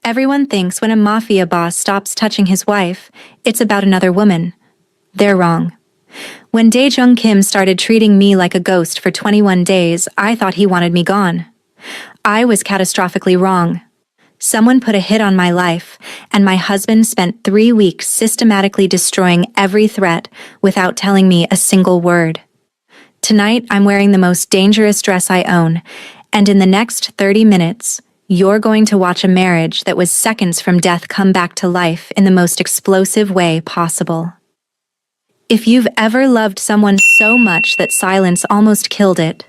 Everyone thinks when a mafia boss stops touching his wife, it's about another woman. They're wrong. When Dae-jung Kim started treating me like a ghost for 21 days, I thought he wanted me gone. I was catastrophically wrong. Someone put a hit on my life, and my husband spent 3 weeks systematically destroying every threat without telling me a single word. Tonight, I'm wearing the most dangerous dress I own, and in the next 30 minutes, you're going to watch a marriage that was seconds from death come back to life in the most explosive way possible. If you've ever loved someone so much that silence almost killed it,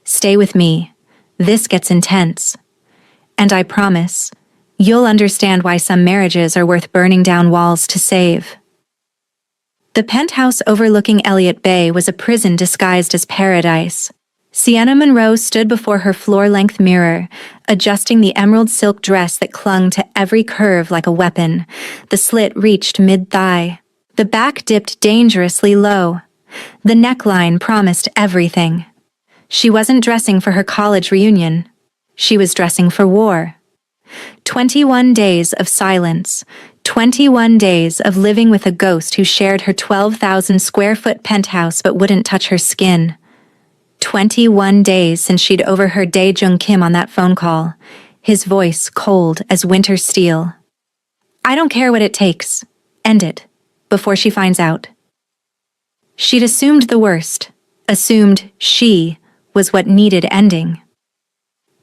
stay with me. This gets intense. And I promise, you'll understand why some marriages are worth burning down walls to save. The penthouse overlooking Elliott Bay was a prison disguised as paradise. Sienna Monroe stood before her floor-length mirror, adjusting the emerald silk dress that clung to every curve like a weapon. The slit reached mid-thigh. The back dipped dangerously low. The neckline promised everything. She wasn't dressing for her college reunion. She was dressing for war. 21 days of silence. 21 days of living with a ghost who shared her 12,000-square-foot penthouse but wouldn't touch her skin. 21 days since she'd overheard Dae-jung Kim on that phone call, his voice cold as winter steel. I don't care what it takes. End it, before she finds out. She'd assumed the worst, assumed she was what needed ending.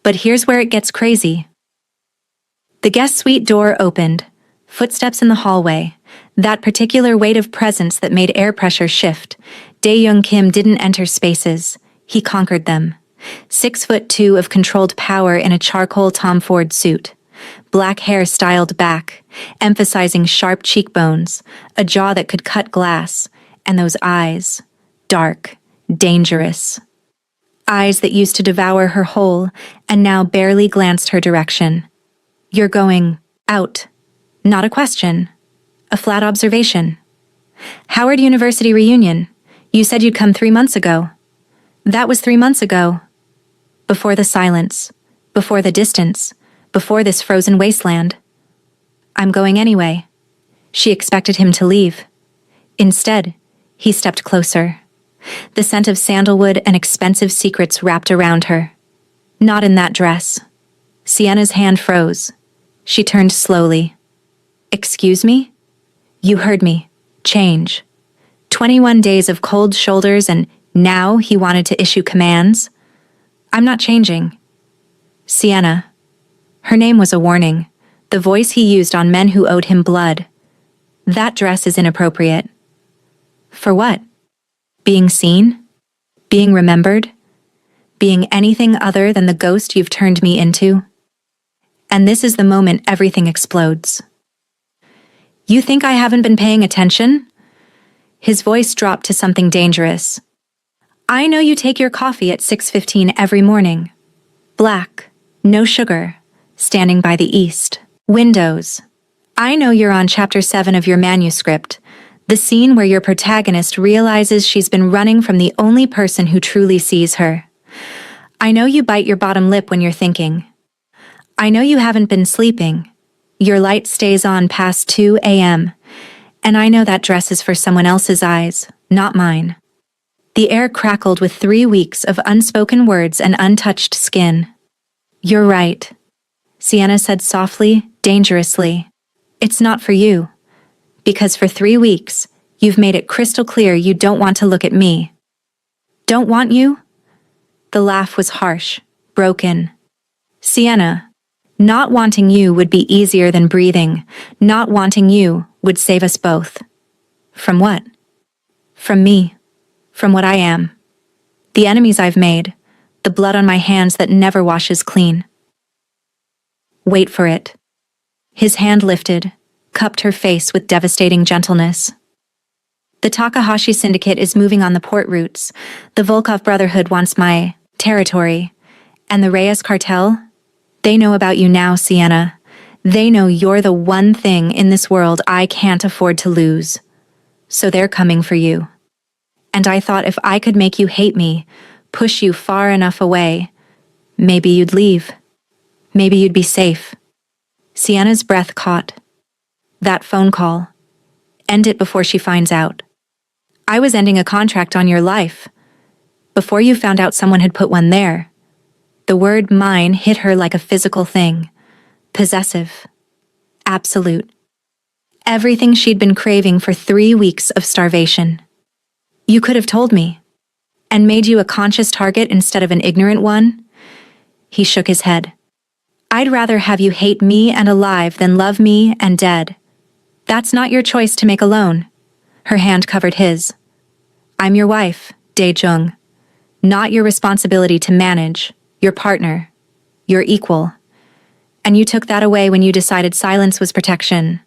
But here's where it gets crazy. The guest suite door opened, footsteps in the hallway, that particular weight of presence that made air pressure shift. Dae-jung Kim didn't enter spaces. He conquered them. 6'2" of controlled power in a charcoal Tom Ford suit. Black hair styled back, emphasizing sharp cheekbones, a jaw that could cut glass, and those eyes, dark, dangerous. Eyes that used to devour her whole and now barely glanced her direction. You're going out. Not a question. A flat observation. Howard University reunion. You said you'd come 3 months ago. That was 3 months ago. Before the silence, before the distance, before this frozen wasteland. I'm going anyway. She expected him to leave. Instead, he stepped closer. The scent of sandalwood and expensive secrets wrapped around her. Not in that dress. Sienna's hand froze. She turned slowly. Excuse me? You heard me. Change. 21 days of cold shoulders and now he wanted to issue commands? I'm not changing. Sienna. Her name was a warning, the voice he used on men who owed him blood. That dress is inappropriate. For what? Being seen? Being remembered? Being anything other than the ghost you've turned me into? And this is the moment everything explodes. You think I haven't been paying attention? His voice dropped to something dangerous. I know you take your coffee at 6:15 every morning. Black, no sugar, standing by the east. Windows. I know you're on chapter 7 of your manuscript, the scene where your protagonist realizes she's been running from the only person who truly sees her. I know you bite your bottom lip when you're thinking. I know you haven't been sleeping. Your light stays on past 2 a.m., and I know that dress is for someone else's eyes, not mine. The air crackled with 3 weeks of unspoken words and untouched skin. You're right, Sienna said softly, dangerously. It's not for you. Because for 3 weeks, you've made it crystal clear you don't want to look at me. Don't want you? The laugh was harsh, broken. Sienna, not wanting you would be easier than breathing. Not wanting you would save us both. From what? From me. From what I am. The enemies I've made. The blood on my hands that never washes clean. Wait for it. His hand lifted, cupped her face with devastating gentleness. The Takahashi Syndicate is moving on the port routes. The Volkov Brotherhood wants my territory. And the Reyes Cartel? They know about you now, Sienna. They know you're the one thing in this world I can't afford to lose. So they're coming for you. And I thought if I could make you hate me, push you far enough away, maybe you'd leave. Maybe you'd be safe. Sienna's breath caught. That phone call. End it before she finds out. I was ending a contract on your life. Before you found out someone had put one there. The word mine hit her like a physical thing. Possessive. Absolute. Everything she'd been craving for 3 weeks of starvation. You could have told me. And made you a conscious target instead of an ignorant one? He shook his head. I'd rather have you hate me and alive than love me and dead. That's not your choice to make alone. Her hand covered his. I'm your wife, Dae-jung. Not your responsibility to manage, your partner, your equal. And you took that away when you decided silence was protection.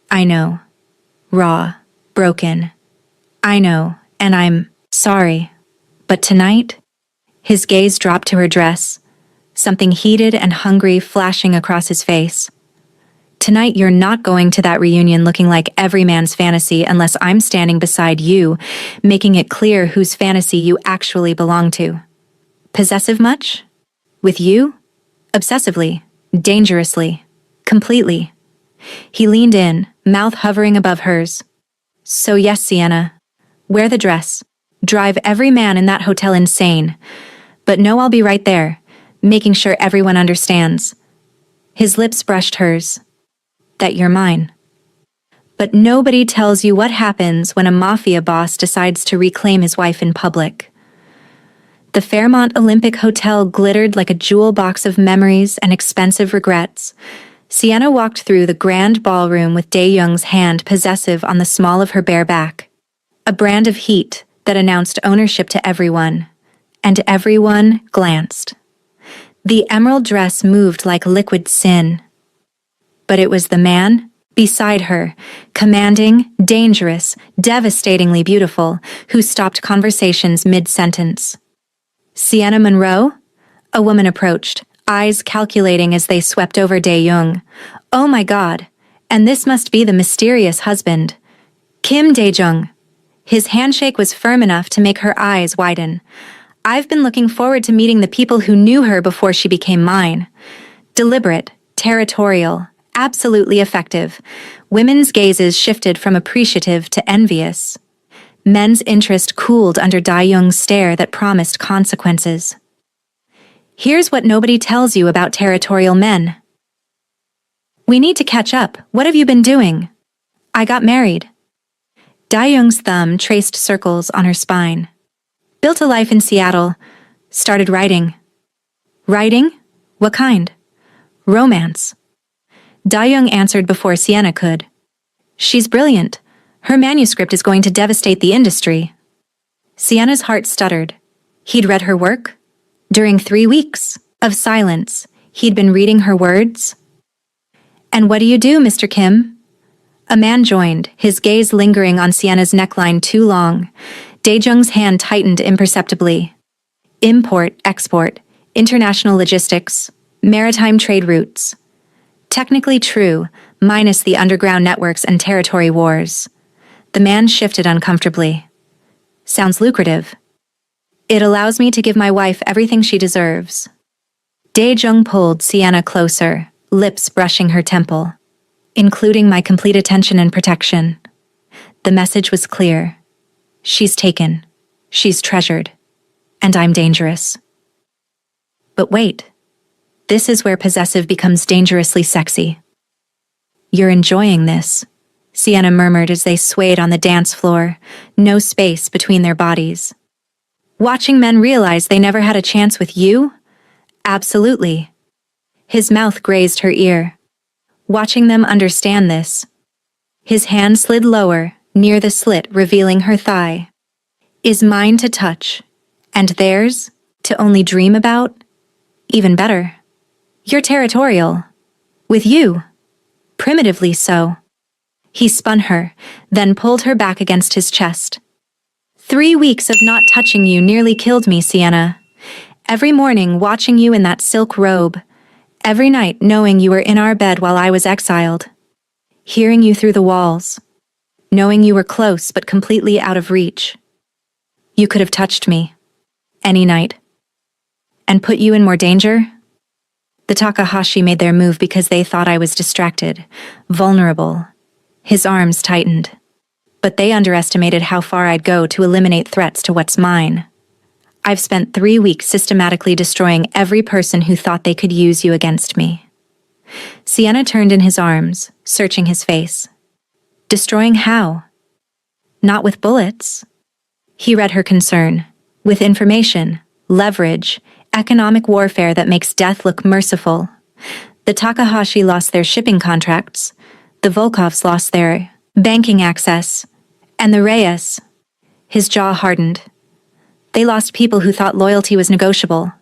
I know. Raw. Broken. I know, and I'm sorry. But tonight, his gaze dropped to her dress, something heated and hungry flashing across his face. Tonight you're not going to that reunion looking like every man's fantasy unless I'm standing beside you, making it clear whose fantasy you actually belong to. Possessive much? With you? Obsessively, dangerously, completely. He leaned in, mouth hovering above hers. So yes, Sienna. Wear the dress. Drive every man in that hotel insane. But no, I'll be right there, making sure everyone understands. His lips brushed hers. That you're mine. But nobody tells you what happens when a mafia boss decides to reclaim his wife in public. The Fairmont Olympic Hotel glittered like a jewel box of memories and expensive regrets. Sienna walked through the grand ballroom with Dae-jung's hand possessive on the small of her bare back. A brand of heat that announced ownership to everyone. And everyone glanced. The emerald dress moved like liquid sin. But it was the man, beside her, commanding, dangerous, devastatingly beautiful, who stopped conversations mid-sentence. Sienna Monroe? A woman approached, eyes calculating as they swept over Dae-jung. Oh my God, and this must be the mysterious husband. Kim Dae-jung. His handshake was firm enough to make her eyes widen. I've been looking forward to meeting the people who knew her before she became mine. Deliberate, territorial, absolutely effective. Women's gazes shifted from appreciative to envious. Men's interest cooled under Dae-jung's stare that promised consequences. Here's what nobody tells you about territorial men. We need to catch up. What have you been doing? I got married. Dae-jung's thumb traced circles on her spine. Built a life in Seattle. Started writing. Writing? What kind? Romance. Dae-jung answered before Sienna could. She's brilliant. Her manuscript is going to devastate the industry. Sienna's heart stuttered. He'd read her work? During 3 weeks of silence, he'd been reading her words. And what do you do, Mr. Kim? A man joined, his gaze lingering on Sienna's neckline too long. Dae-jung's hand tightened imperceptibly. Import, export, international logistics, maritime trade routes. Technically true, minus the underground networks and territory wars. The man shifted uncomfortably. Sounds lucrative. It allows me to give my wife everything she deserves. Dae-jung pulled Sienna closer, lips brushing her temple. Including my complete attention and protection. The message was clear. She's taken. She's treasured. And I'm dangerous. But wait. This is where possessive becomes dangerously sexy. You're enjoying this, Sienna murmured as they swayed on the dance floor, no space between their bodies. Watching men realize they never had a chance with you? Absolutely. His mouth grazed her ear. Watching them understand this. His hand slid lower, near the slit revealing her thigh. Is mine to touch, and theirs to only dream about? Even better. You're territorial. With you. Primitively so. He spun her, then pulled her back against his chest. 3 weeks of not touching you nearly killed me, Sienna. Every morning watching you in that silk robe. Every night knowing you were in our bed while I was exiled. Hearing you through the walls. Knowing you were close but completely out of reach. You could have touched me. Any night. And put you in more danger? The Takahashi made their move because they thought I was distracted, vulnerable. His arms tightened. But they underestimated how far I'd go to eliminate threats to what's mine. I've spent 3 weeks systematically destroying every person who thought they could use you against me. Sienna turned in his arms, searching his face. Destroying how? Not with bullets. He read her concern. With information, leverage, economic warfare that makes death look merciful. The Takahashi lost their shipping contracts. The Volkovs lost their banking access. And the Reyes. His jaw hardened. They lost people who thought loyalty was negotiable.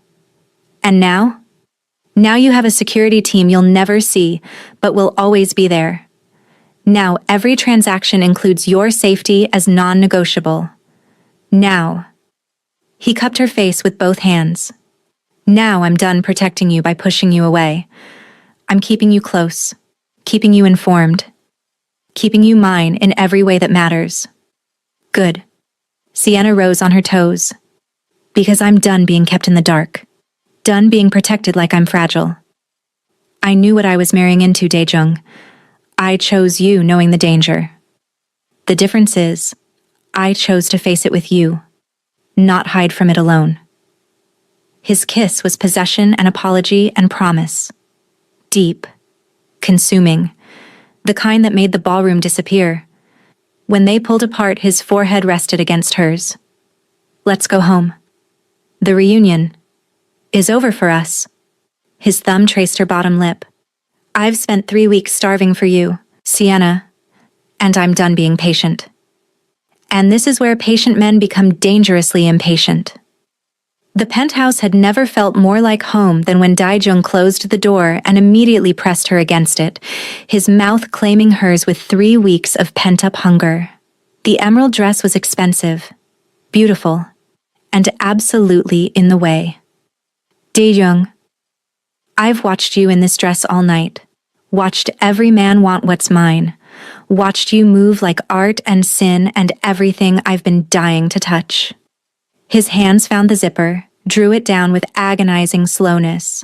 And now? Now you have a security team you'll never see, but will always be there. Now every transaction includes your safety as non-negotiable. Now. He cupped her face with both hands. Now I'm done protecting you by pushing you away. I'm keeping you close, keeping you informed, keeping you mine in every way that matters. Good. Sienna rose on her toes. Because I'm done being kept in the dark. Done being protected like I'm fragile. I knew what I was marrying into, Daejung. I chose you knowing the danger. The difference is, I chose to face it with you, not hide from it alone. His kiss was possession and apology and promise. Deep. Consuming. The kind that made the ballroom disappear. When they pulled apart, his forehead rested against hers. Let's go home. The reunion is over for us. His thumb traced her bottom lip. I've spent 3 weeks starving for you, Sienna, and I'm done being patient. And this is where patient men become dangerously impatient. The penthouse had never felt more like home than when Daejung closed the door and immediately pressed her against it, his mouth claiming hers with 3 weeks of pent-up hunger. The emerald dress was expensive, beautiful, and absolutely in the way. Daejung, I've watched you in this dress all night, watched every man want what's mine, watched you move like art and sin and everything I've been dying to touch. His hands found the zipper, drew it down with agonizing slowness,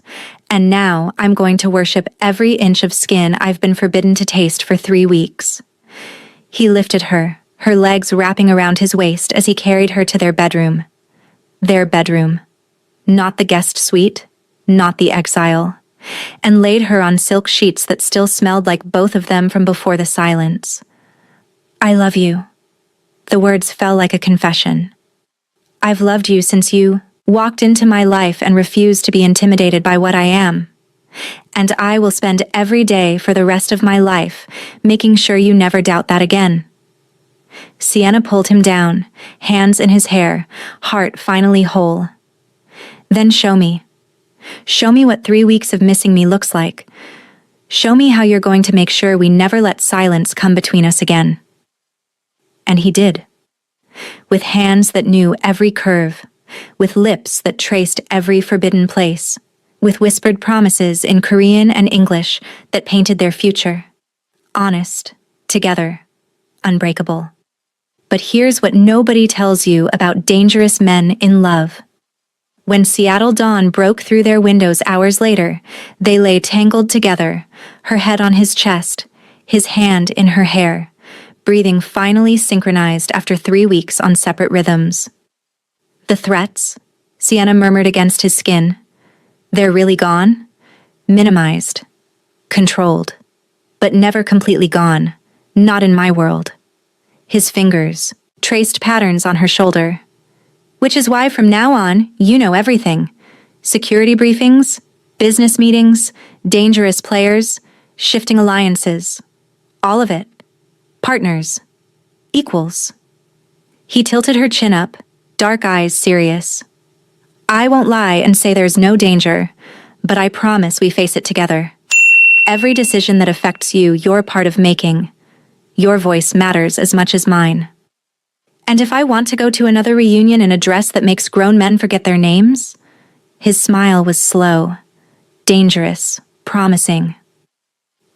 and now I'm going to worship every inch of skin I've been forbidden to taste for 3 weeks. He lifted her, her legs wrapping around his waist as he carried her to their bedroom. Their bedroom. Not the guest suite, not the exile, and laid her on silk sheets that still smelled like both of them from before the silence. I love you. The words fell like a confession. I've loved you since you walked into my life and refused to be intimidated by what I am. And I will spend every day for the rest of my life making sure you never doubt that again. Sienna pulled him down, hands in his hair, heart finally whole. Then show me. Show me what 3 weeks of missing me looks like. Show me how you're going to make sure we never let silence come between us again. And he did. With hands that knew every curve, with lips that traced every forbidden place, with whispered promises in Korean and English that painted their future. Honest, together, unbreakable. But here's what nobody tells you about dangerous men in love. When Seattle dawn broke through their windows hours later, they lay tangled together, her head on his chest, his hand in her hair, breathing finally synchronized after 3 weeks on separate rhythms. The threats, Sienna murmured against his skin. They're really gone? Minimized. Controlled. But never completely gone. Not in my world. His fingers traced patterns on her shoulder. Which is why from now on, you know everything. Security briefings, business meetings, dangerous players, shifting alliances. All of it. Partners. Equals. He tilted her chin up, dark eyes serious. I won't lie and say there's no danger, but I promise we face it together. Every decision that affects you, you're part of making. Your voice matters as much as mine. And if I want to go to another reunion in a dress that makes grown men forget their names? His smile was slow, dangerous, promising.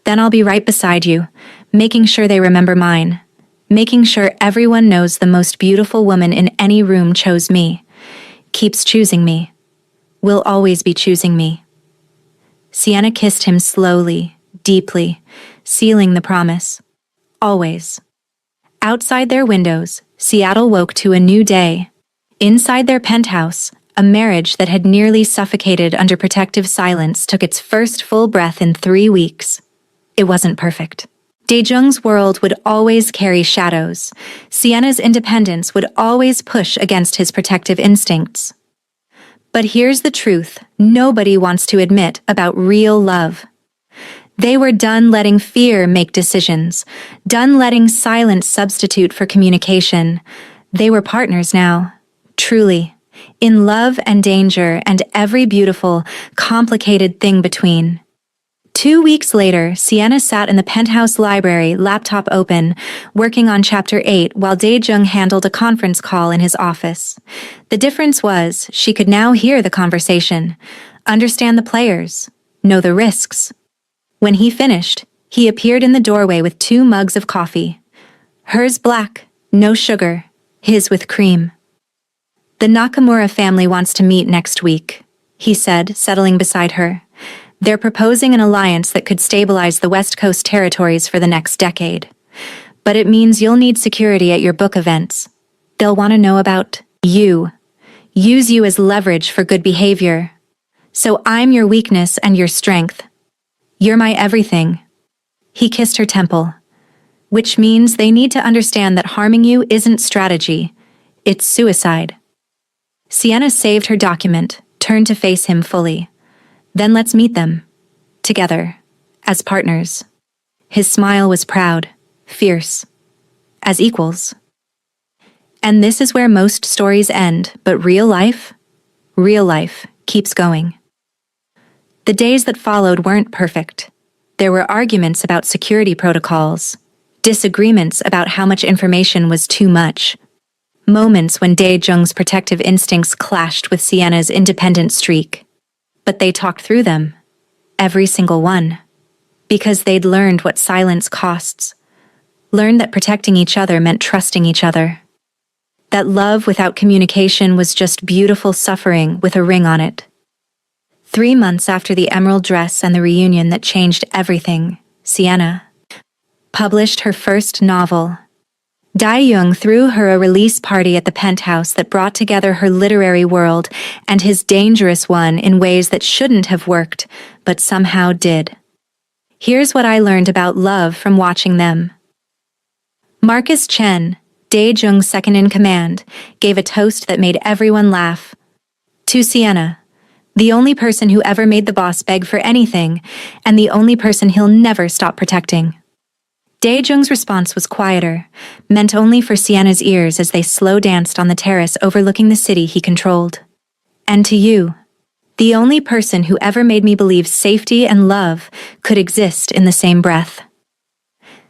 Then I'll be right beside you, making sure they remember mine, making sure everyone knows the most beautiful woman in any room chose me, keeps choosing me, will always be choosing me. Sienna kissed him slowly, deeply, sealing the promise. Always. Outside their windows, Seattle woke to a new day. Inside their penthouse, a marriage that had nearly suffocated under protective silence took its first full breath in 3 weeks. It wasn't perfect. Daejung's world would always carry shadows. Sienna's independence would always push against his protective instincts. But here's the truth nobody wants to admit about real love. They were done letting fear make decisions, done letting silence substitute for communication. They were partners now, truly, in love and danger and every beautiful, complicated thing between. 2 weeks later, Sienna sat in the penthouse library, laptop open, working on Chapter 8 while Daejung handled a conference call in his office. The difference was, she could now hear the conversation, understand the players, know the risks. When he finished, he appeared in the doorway with 2 mugs of coffee. Hers black, no sugar, his with cream. "The Nakamura family wants to meet next week," he said, settling beside her. "They're proposing an alliance that could stabilize the West Coast territories for the next decade. But it means you'll need security at your book events. They'll want to know about you. Use you as leverage for good behavior. So I'm your weakness and your strength. You're my everything." He kissed her temple. "Which means they need to understand that harming you isn't strategy. It's suicide." Sienna saved her document, turned to face him fully. "Then let's meet them. Together. As partners." His smile was proud, fierce. As equals. And this is where most stories end, but real life keeps going. The days that followed weren't perfect. There were arguments about security protocols, disagreements about how much information was too much, moments when Daejung's protective instincts clashed with Sienna's independent streak. But they talked through them, every single one, because they'd learned what silence costs, learned that protecting each other meant trusting each other, that love without communication was just beautiful suffering with a ring on it. 3 months after the emerald dress and the reunion that changed everything, Sienna published her first novel. Dae-young threw her a release party at the penthouse that brought together her literary world and his dangerous one in ways that shouldn't have worked, but somehow did. Here's what I learned about love from watching them. Marcus Chen, Dae-jung's second-in-command, gave a toast that made everyone laugh. To Sienna, the only person who ever made the boss beg for anything, and the only person he'll never stop protecting. Dae-jung's response was quieter, meant only for Sienna's ears as they slow danced on the terrace overlooking the city he controlled. And to you, the only person who ever made me believe safety and love could exist in the same breath.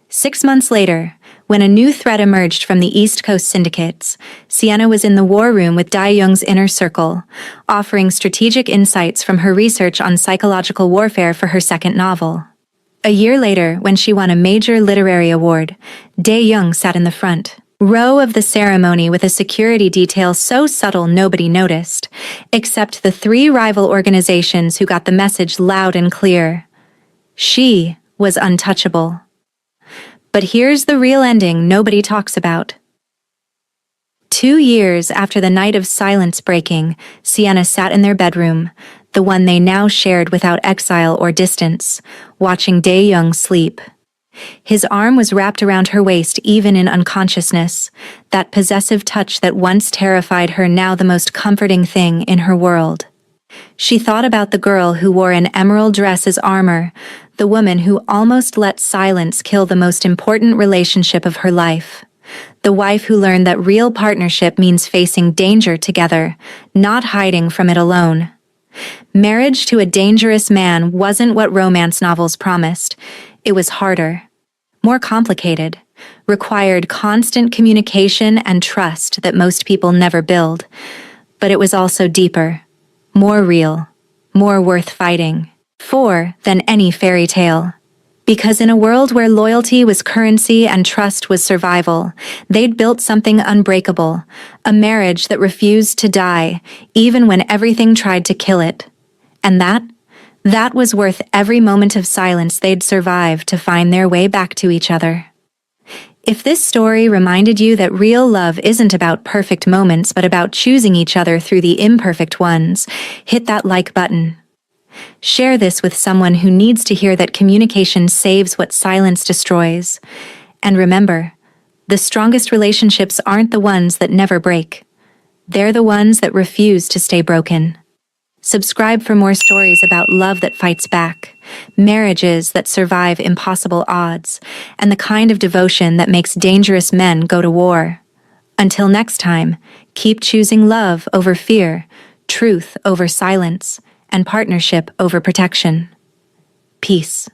6 months later, when a new threat emerged from the East Coast syndicates, Sienna was in the war room with Dae-young's inner circle, offering strategic insights from her research on psychological warfare for her second novel. A year later, when she won a major literary award, Dae-young sat in the front row of the ceremony with a security detail so subtle nobody noticed, except the 3 rival organizations who got the message loud and clear. She was untouchable. But here's the real ending nobody talks about. 2 years after the night of silence breaking, Sienna sat in their bedroom, the one they now shared without exile or distance, watching Dae-young sleep. His arm was wrapped around her waist even in unconsciousness, that possessive touch that once terrified her, now the most comforting thing in her world. She thought about the girl who wore an emerald dress as armor, the woman who almost let silence kill the most important relationship of her life. The wife who learned that real partnership means facing danger together, not hiding from it alone. Marriage to a dangerous man wasn't what romance novels promised. It was harder, more complicated, required constant communication and trust that most people never build. But it was also deeper, more real, more worth fighting for than any fairy tale. Because in a world where loyalty was currency and trust was survival, they'd built something unbreakable, a marriage that refused to die, even when everything tried to kill it. And That was worth every moment of silence they'd survive to find their way back to each other. If this story reminded you that real love isn't about perfect moments but about choosing each other through the imperfect ones, hit that like button. Share this with someone who needs to hear that communication saves what silence destroys. And remember, the strongest relationships aren't the ones that never break. They're the ones that refuse to stay broken. Subscribe for more stories about love that fights back, marriages that survive impossible odds, and the kind of devotion that makes dangerous men go to war. Until next time, keep choosing love over fear, truth over silence, and partnership over protection. Peace.